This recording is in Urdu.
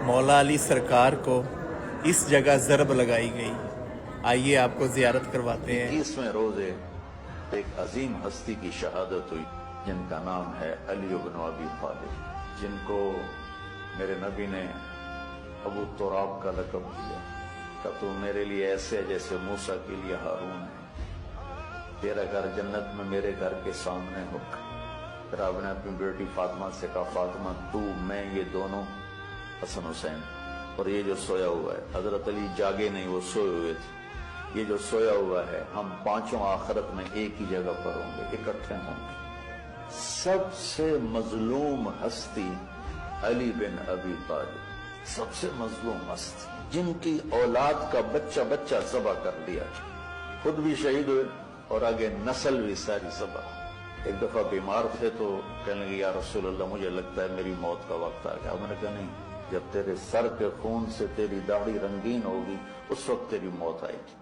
مولا علی سرکار کو اس جگہ ضرب لگائی گئی. آئیے آپ کو زیارت کرواتے ہیں. 21ویں روزے ایک عظیم ہستی کی شہادت ہوئی جن کا نام ہے علی بن ابی طالب، جن کو میرے نبی نے ابو تراب کا لقب دیا کہ تو میرے لیے ایسے ہے جیسے موسیٰ کے لیے ہارون ہے. تیرا گھر جنت میں میرے گھر کے سامنے ہو. پھر آپ نے اپنی بیٹی فاطمہ سے کہا فاطمہ تو میں یہ دونوں حسن حسین، اور یہ جو سویا ہوا ہے، حضرت علی جاگے نہیں، وہ سوئے ہوئے تھے. یہ جو سویا ہوا ہے ہم پانچوں آخرت میں ایک ہی جگہ پر ہوں گے، اکٹھے ہوں گے. سب سے مظلوم ہستی علی بن ابی طالب، سب سے مظلوم ہستی جن کی اولاد کا بچہ بچہ ذبح کر دیا، خود بھی شہید ہوئے اور آگے نسل بھی ساری ذبح. ایک دفعہ بیمار تھے تو کہنے لگے یا رسول اللہ مجھے لگتا ہے میری موت کا وقت آ گیا. میں نے کہا نہیں، جب تیرے سر کے خون سے تیری داڑھی رنگین ہوگی اس وقت تیری موت آئے گی.